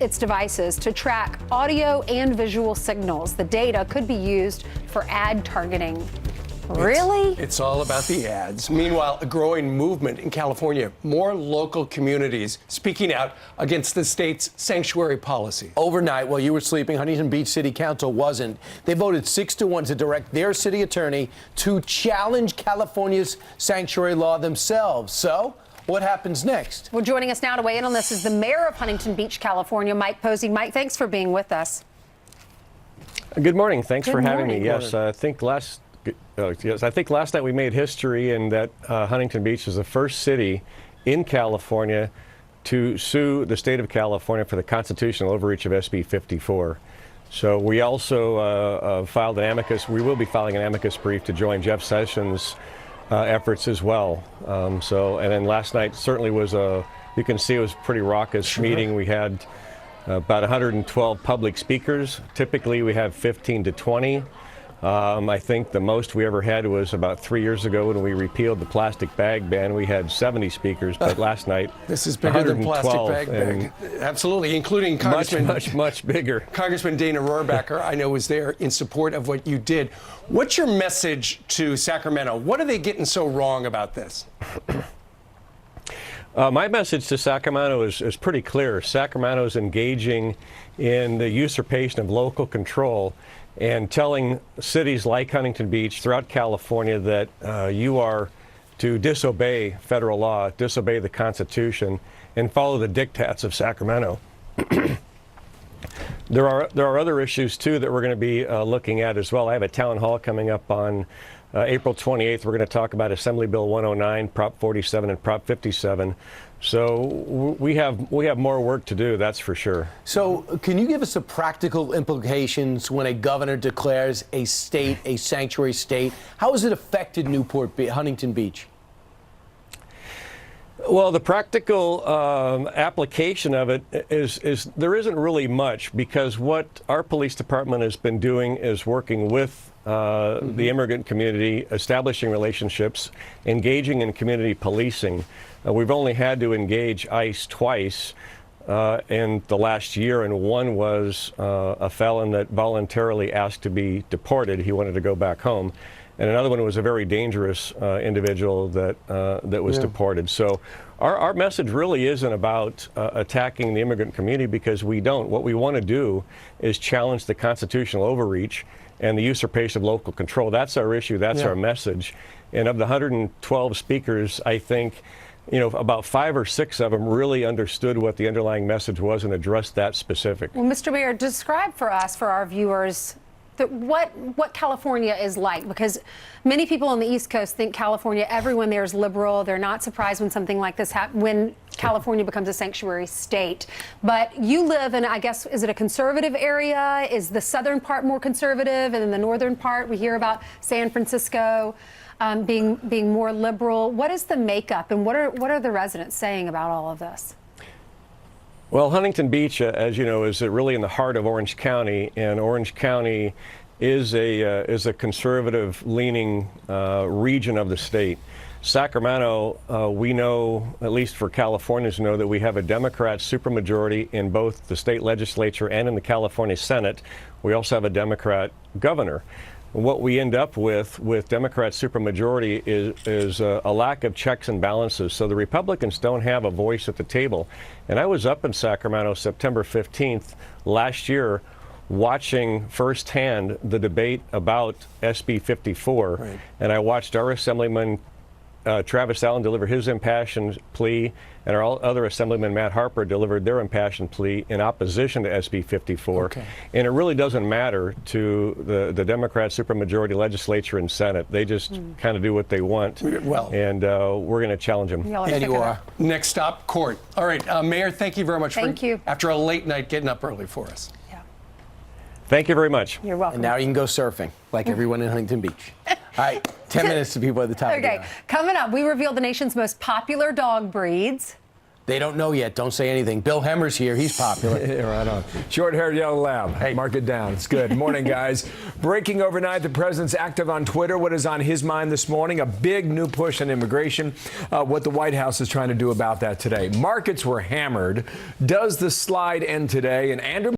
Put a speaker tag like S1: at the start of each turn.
S1: its devices to track audio and visual signals. The data could be used for ad targeting. Really?
S2: It's all about the ads. Meanwhile, a growing movement in California, more local communities speaking out against the state's sanctuary policy.
S3: Overnight, while you were sleeping, Huntington Beach City Council wasn't. They voted 6-1 to direct their city attorney to challenge California's sanctuary law themselves. So, what happens next?
S1: Well, joining us now to weigh in on this is the mayor of Huntington Beach, California, Mike Posey. Mike, thanks for being with us.
S4: Good morning. Thanks for having me.
S1: Yes,
S4: I think last night we made history in that Huntington Beach is the first city in California to sue the state of California for the constitutional overreach of SB 54. So we also filed an amicus. We will be filing an amicus brief to join Jeff Sessions' efforts as well. And then last night certainly was you can see it was a pretty raucous meeting. We had about 112 public speakers. Typically we have 15 to 20. I think the most we ever had was about 3 years ago when we repealed the plastic bag ban. We had 70 speakers, but last night
S2: this is bigger than plastic bag ban. Absolutely, including Congressman
S4: much bigger.
S2: Congressman Dana Rohrabacher, I know, was there in support of what you did. What's your message to Sacramento? What are they getting so wrong about this?
S4: My message to Sacramento is pretty clear. Sacramento is engaging in the usurpation of local control and telling cities like Huntington Beach throughout California that you are to disobey federal law, disobey the Constitution, and follow the diktats of Sacramento. There are other issues, too, that we're going to be looking at as well. I have a town hall coming up on April 28th. We're going to talk about Assembly Bill 109, Prop 47, and Prop 57. So we have more work to do, that's for sure.
S3: So can you give us the practical implications when a governor declares a state a sanctuary state? How has it affected Huntington Beach?
S4: Well, the practical application of it is there isn't really much, because what our police department has been doing is working with the immigrant community, establishing relationships, engaging in community policing. We've only had to engage ICE twice in the last year, and one was a felon that voluntarily asked to be deported. He wanted to go back home. And another one was a very dangerous individual that was deported. So our message really isn't about attacking the immigrant community, because we don't. What we want to do is challenge the constitutional overreach and the usurpation of local control. That's our issue. That's our message. And of the 112 speakers, I think, about 5 or 6 of them really understood what the underlying message was and addressed that specific.
S1: Well, Mr. Mayor, describe for us, for our viewers, what California is like, because many people on the East Coast think California, everyone there is liberal. They're not surprised when something like this happens, when California becomes a sanctuary state. But you live in, I guess, is it a conservative area? Is the southern part more conservative, and then the northern part, we hear about San Francisco being more liberal? What is the makeup, and what are the residents saying about all of this?
S4: Well, Huntington Beach, as you know, is really in the heart of Orange County, and Orange County is a conservative-leaning region of the state. Sacramento, we know, at least for Californians, know that we have a Democrat supermajority in both the state legislature and in the California Senate. We also have a Democrat governor. What we end up with Democrat supermajority is a lack of checks and balances. So the Republicans don't have a voice at the table. And I was up in Sacramento September 15th last year watching firsthand the debate about SB 54. Right. And I watched our Assemblyman Travis Allen delivered his impassioned plea, and our other Assemblyman Matt Harper delivered their impassioned plea in opposition to SB 54. Okay. And it really doesn't matter to the Democrat supermajority legislature and Senate. They just kind of do what they want. Well, and we're going to challenge them.
S2: And you are. Next stop, court. All right, Mayor, thank you very much.
S1: Thank you.
S2: After a late night, getting up early for us.
S1: Yeah.
S4: Thank you very much.
S1: You're welcome.
S3: And now you can go surfing like everyone in Huntington Beach. All right, 10 minutes to people at the top.
S1: Okay, coming up, we reveal the nation's most popular dog breeds.
S3: They don't know yet. Don't say anything. Bill Hemmer's here. He's popular.
S5: Right on. Short-haired yellow lab. Hey. Mark it down. It's good. Morning, guys. Breaking overnight, the president's active on Twitter. What is on his mind this morning? A big new push on immigration. What the White House is trying to do about that today. Markets were hammered. Does the slide end today? And Andrew